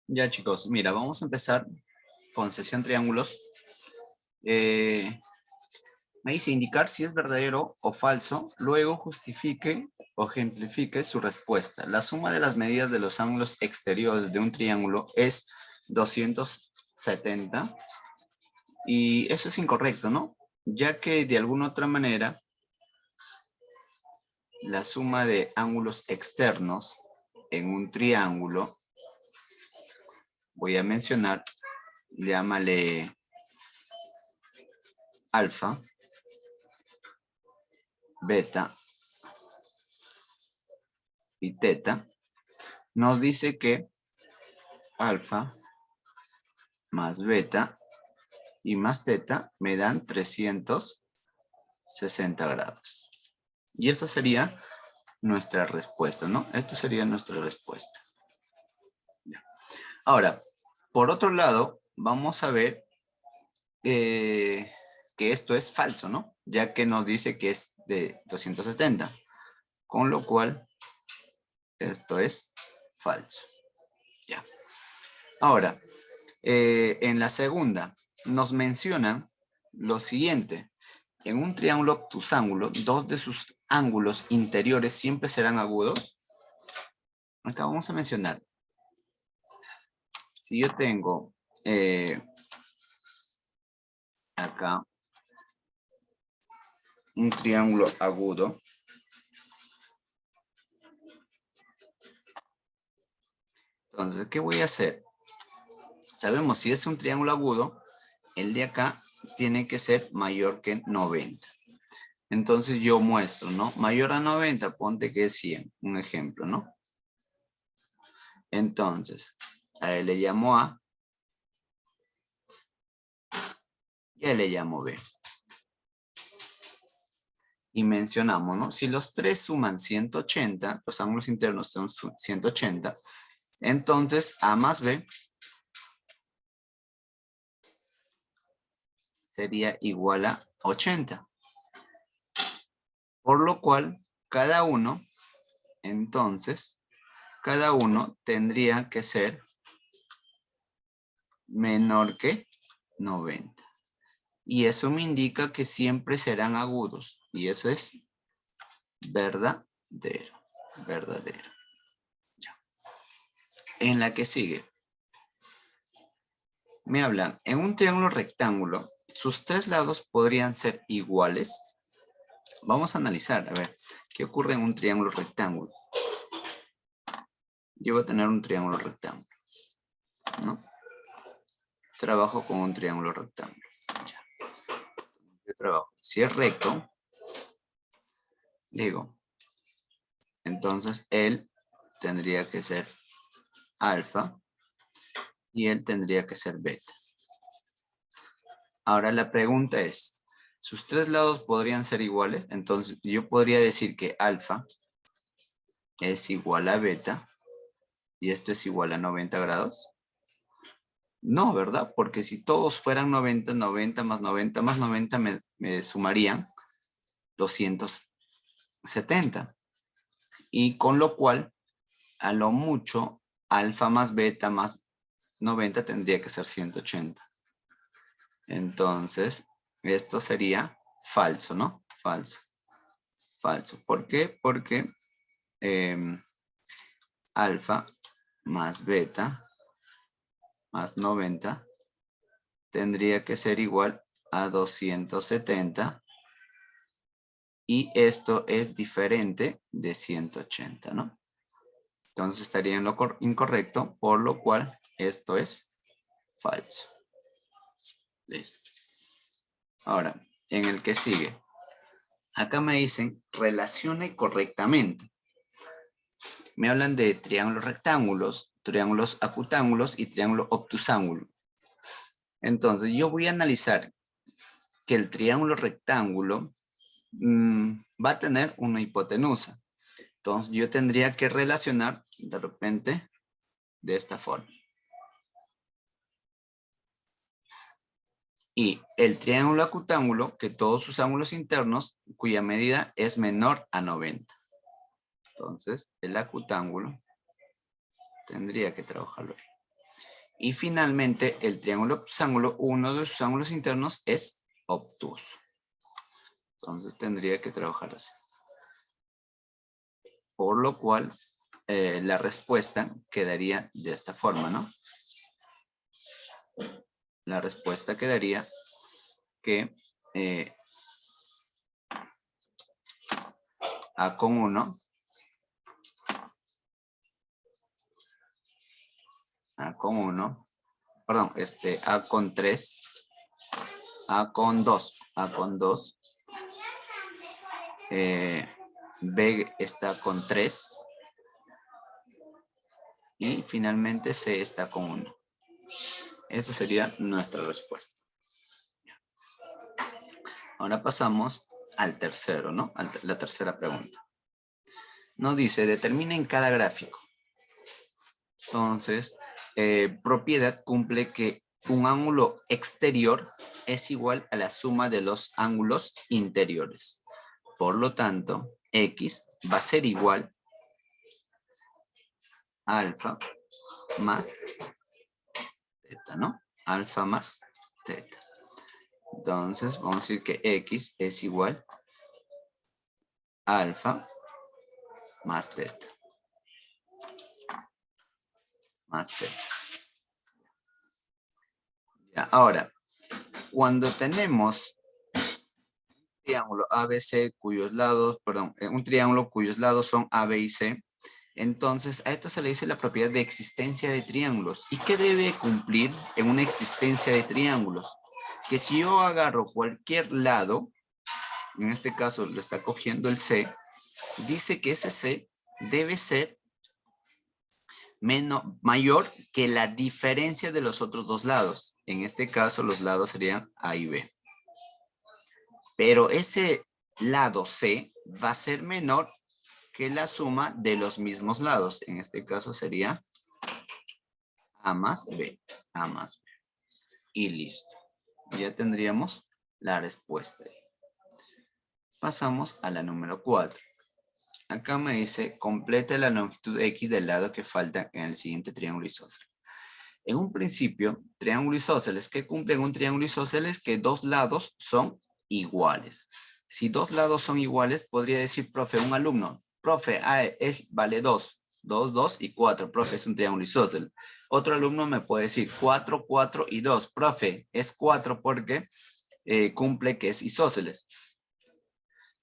Ya chicos, mira, vamos a empezar con sesión triángulos. Me dice indicar si es verdadero o falso, luego justifique o ejemplifique su respuesta. La suma de las medidas de los ángulos exteriores de un triángulo es 270 y eso es incorrecto, ¿no? Ya que de alguna otra manera la suma de ángulos externos en un triángulo, voy a mencionar, llámale alfa, beta y teta, nos dice que alfa más beta y más teta me dan 360 grados. Y esa sería nuestra respuesta, ¿no? Esto sería nuestra respuesta. Ahora, por otro lado, vamos a ver que esto es falso, ¿no? Ya que nos dice que es de 270. Con lo cual, esto es falso. Ya. Ahora, en la segunda, nos mencionan lo siguiente. En un triángulo obtusángulo, dos de sus ángulos interiores siempre serán agudos. Acá vamos a mencionar. Si yo tengo acá un triángulo agudo, entonces, ¿qué voy a hacer? Sabemos si es un triángulo agudo, el de acá tiene que ser mayor que 90. Entonces yo muestro, ¿no? Mayor a 90, ponte que es 100, un ejemplo, ¿no? Entonces, a él le llamo A y a él le llamo B. Y mencionamos, ¿no? Si los tres suman 180, los ángulos internos son 180, entonces A más B sería igual a 80. Por lo cual, cada uno, entonces, cada uno tendría que ser menor que 90. Y eso me indica que siempre serán agudos. Y eso es verdadero. Verdadero. Ya. En la que sigue. Me hablan, en un triángulo rectángulo, sus tres lados podrían ser iguales. Vamos a analizar, a ver, ¿qué ocurre en un triángulo rectángulo? Yo voy a tener un triángulo rectángulo, ¿no? Trabajo con un triángulo rectángulo. Ya. Yo trabajo. Si es recto, digo, entonces él tendría que ser alfa y él tendría que ser beta. Ahora la pregunta es, ¿sus tres lados podrían ser iguales? Entonces yo podría decir que alfa es igual a beta y esto es igual a 90 grados. No, ¿verdad? Porque si todos fueran 90, 90 más 90 más 90 me sumarían 270. Y con lo cual, a lo mucho, alfa más beta más 90 tendría que ser 180. Entonces, esto sería falso, ¿no? Falso. Falso. ¿Por qué? Porque alfa más beta más 90 tendría que ser igual a 270 y esto es diferente de 180, ¿no? Entonces estaría en lo incorrecto, por lo cual esto es falso. Listo. Ahora, en el que sigue. Acá me dicen, relacione correctamente. Me hablan de triángulos rectángulos, triángulos acutángulos y triángulo obtusángulo. Entonces, yo voy a analizar que el triángulo rectángulo va a tener una hipotenusa. Entonces, yo tendría que relacionar de repente de esta forma. Y el triángulo acutángulo, que todos sus ángulos internos, cuya medida es menor a 90. Entonces, el acutángulo tendría que trabajarlo ahí. Y finalmente, el triángulo obtusángulo, uno de sus ángulos internos es obtuso. Entonces tendría que trabajar así. Por lo cual, la respuesta quedaría de esta forma, ¿no? La respuesta quedaría que A con 1, A con 1, perdón, A con 3, A con 2, A con 2, B está con 3 y finalmente C está con 1. Esa sería nuestra respuesta. Ahora pasamos al tercero, ¿no? A la tercera pregunta. Nos dice, determina en cada gráfico. Entonces, propiedad cumple que un ángulo exterior es igual a la suma de los ángulos interiores. Por lo tanto, X va a ser igual a alfa más teta, ¿no? Alfa más teta. Entonces, vamos a decir que X es igual a alfa más teta. Más teta. Ya, ahora, cuando tenemos un triángulo ABC cuyos lados, perdón, un triángulo cuyos lados son A, B y C, entonces a esto se le dice la propiedad de existencia de triángulos. ¿Y qué debe cumplir en una existencia de triángulos? Que si yo agarro cualquier lado, en este caso lo está cogiendo el C, dice que ese C debe ser mayor que la diferencia de los otros dos lados. En este caso los lados serían A y B. Pero ese lado C va a ser menor que la suma de los mismos lados. En este caso sería A más B. A más B. Y listo. Ya tendríamos la respuesta. Pasamos a la número 4. Acá me dice, complete la longitud X del lado que falta en el siguiente triángulo isósceles. En un principio, triángulo isósceles, ¿qué cumple en un triángulo isósceles? Que dos lados son iguales. Si dos lados son iguales, podría decir, profe, un alumno, profe, A vale 2, 2, 2 y 4, profe, es un triángulo isósceles. Otro alumno me puede decir 4, 4 y 2, profe, es 4 porque cumple que es isósceles.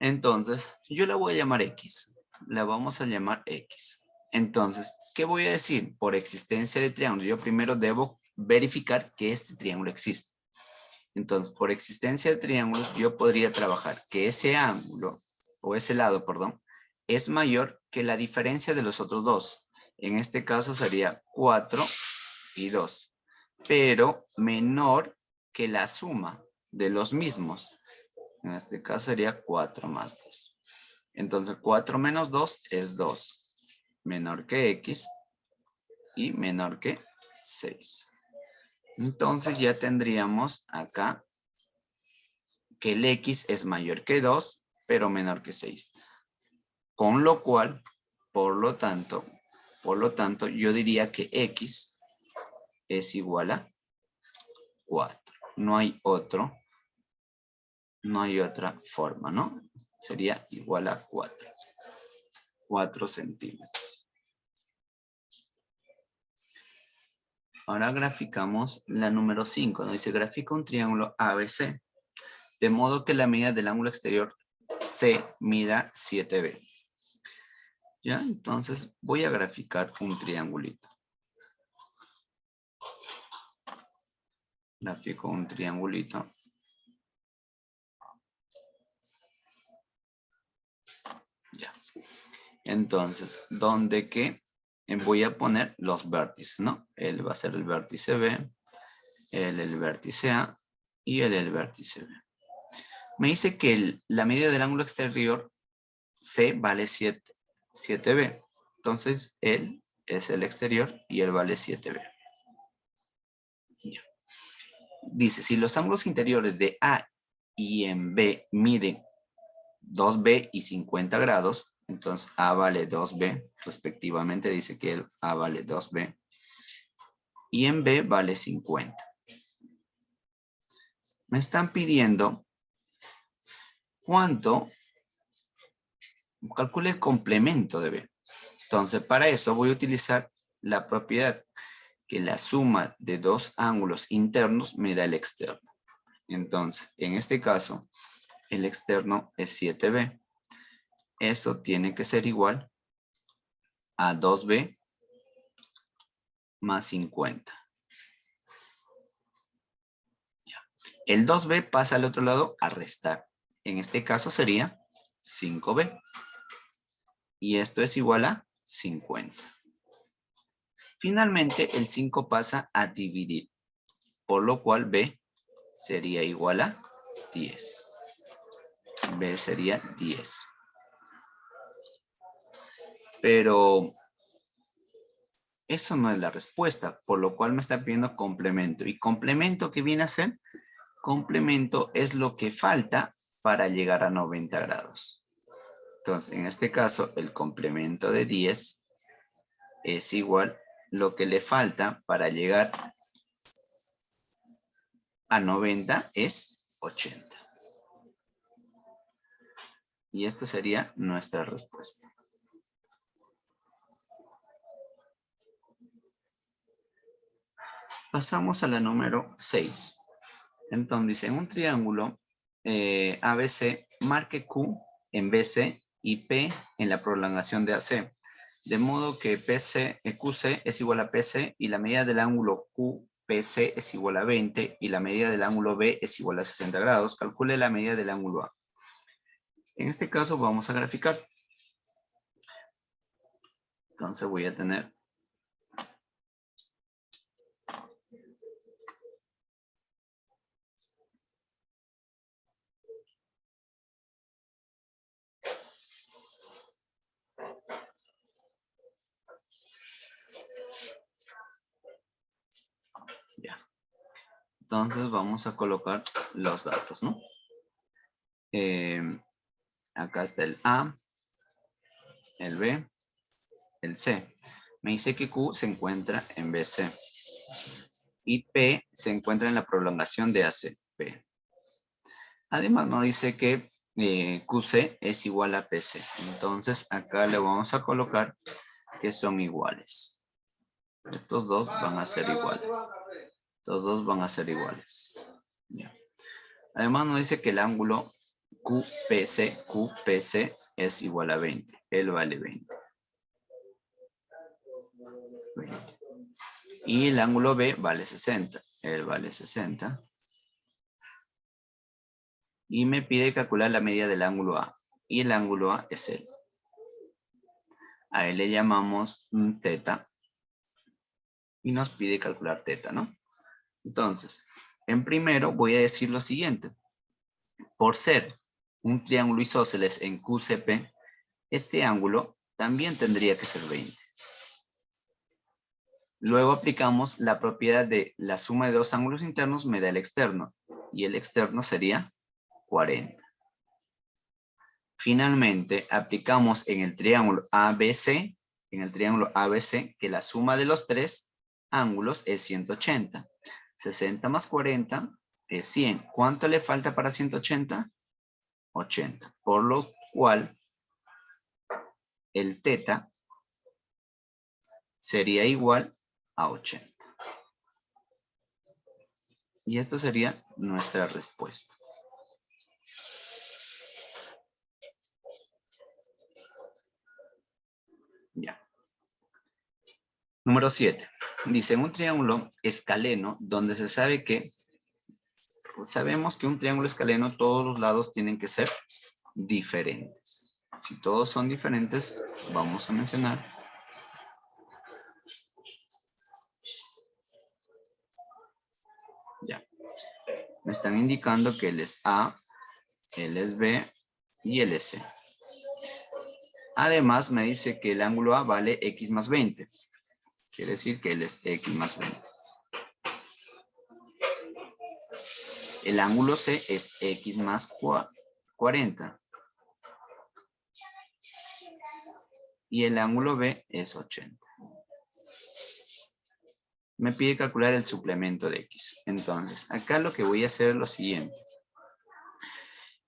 Entonces, yo la voy a llamar X. La vamos a llamar X. Entonces, ¿qué voy a decir? Por existencia de triángulos, yo primero debo verificar que este triángulo existe. Entonces, por existencia de triángulos, yo podría trabajar que ese ángulo, o ese lado, perdón, es mayor que la diferencia de los otros dos. En este caso sería 4 y 2, pero menor que la suma de los mismos. En este caso sería 4 más 2. Entonces 4 menos 2 es 2. Menor que X y menor que 6. Entonces ya tendríamos acá que el X es mayor que 2, pero menor que 6. Con lo cual, por lo tanto, yo diría que X es igual a 4. No hay otra forma, ¿no? Sería igual a 4. 4 centímetros. Ahora graficamos la número 5. Nos dice, grafica un triángulo ABC. De modo que la medida del ángulo exterior C mida 7B. ¿Ya? Entonces voy a graficar un triangulito. Grafico un triangulito. Ya. Entonces, ¿dónde qué? Voy a poner los vértices, ¿no? Él va a ser el vértice B, el vértice A y el vértice B. Me dice que la medida del ángulo exterior C vale 7B. Entonces, él es el exterior y él vale 7B. Ya. Dice, si los ángulos interiores de A y en B miden 2B y 50 grados, entonces A vale 2B, respectivamente dice que A vale 2B. y en B vale 50. Me están pidiendo cuánto, calcule el complemento de B. Entonces, para eso voy a utilizar la propiedad que la suma de dos ángulos internos me da el externo. Entonces, en este caso, el externo es 7B. Eso tiene que ser igual a 2B más 50. El 2B pasa al otro lado a restar. En este caso sería 5B. Y esto es igual a 50. Finalmente, el 5 pasa a dividir, por lo cual B sería igual a 10. B sería 10. Pero eso no es la respuesta, por lo cual me está pidiendo complemento. ¿Y complemento qué viene a ser? Complemento es lo que falta para llegar a 90 grados. Entonces, en este caso, el complemento de 10 es igual a lo que le falta para llegar a 90 es 80. Y esto sería nuestra respuesta. Pasamos a la número 6. Entonces dice, en un triángulo ABC, marque Q en BC y P en la prolongación de AC. De modo que QC es igual a PC y la medida del ángulo QPC es igual a 20 y la medida del ángulo B es igual a 60 grados. Calcule la medida del ángulo A. En este caso vamos a graficar. Entonces voy a tener ya. Entonces vamos a colocar los datos, ¿no? Acá está el A, el B, el C. Me dice que Q se encuentra en BC. Y P se encuentra en la prolongación de AC. P. Además nos dice que QC es igual a PC. Entonces acá le vamos a colocar que son iguales. Estos dos van a ser iguales. Estos dos van a ser iguales. Ya. Además nos dice que el ángulo QPC es igual a 20. Él vale 20. Y el ángulo B vale 60. Él vale 60. Y me pide calcular la medida del ángulo A. Y el ángulo A es él. A él le llamamos teta. Y nos pide calcular teta, ¿no? Entonces, en primero voy a decir lo siguiente. Por ser un triángulo isósceles en QCP, este ángulo también tendría que ser 20. Luego aplicamos la propiedad de la suma de dos ángulos internos me da el externo. Y el externo sería 40. Finalmente, aplicamos en el triángulo ABC, que la suma de los tres ángulos es 180. 60 más 40 es 100. ¿Cuánto le falta para 180? 80. Por lo cual, el teta sería igual a 80. Y esto sería nuestra respuesta. Ya. Número 7. Dice, en un triángulo escaleno donde sabemos que un triángulo escaleno todos los lados tienen que ser diferentes. Si todos son diferentes, vamos a mencionar ya. Me están indicando que él es A, él es B y él es C. Además me dice que el ángulo A vale X más 20. Quiere decir que él es X más 20. El ángulo C es X más 40. Y el ángulo B es 80. me pide calcular el suplemento de X. Entonces, acá lo que voy a hacer es lo siguiente.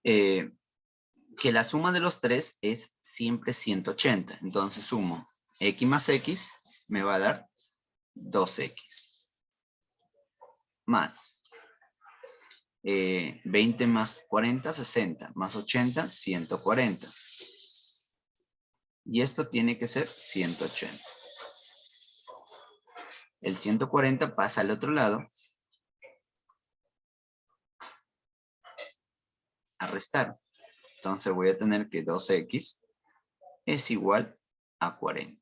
Que la suma de los tres es siempre 180. Entonces sumo X más X me va a dar 2X. Más 20 más 40, 60. Más 80, 140. Y esto tiene que ser 180. El 140 pasa al otro lado a restar. Entonces voy a tener que 2X es igual a 40.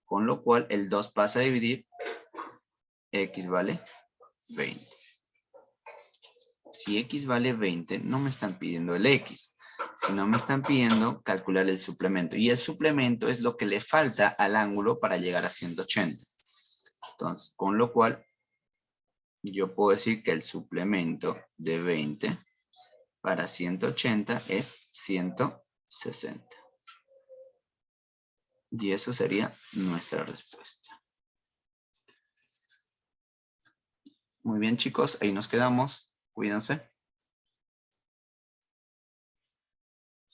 Con lo cual el 2 pasa a dividir. X vale 20. Si X vale 20, no me están pidiendo el X, sino me están pidiendo calcular el suplemento. Y el suplemento es lo que le falta al ángulo para llegar a 180. Entonces, con lo cual, yo puedo decir que el suplemento de 20 para 180 es 160. Y eso sería nuestra respuesta. Muy bien, chicos, ahí nos quedamos. Cuídense.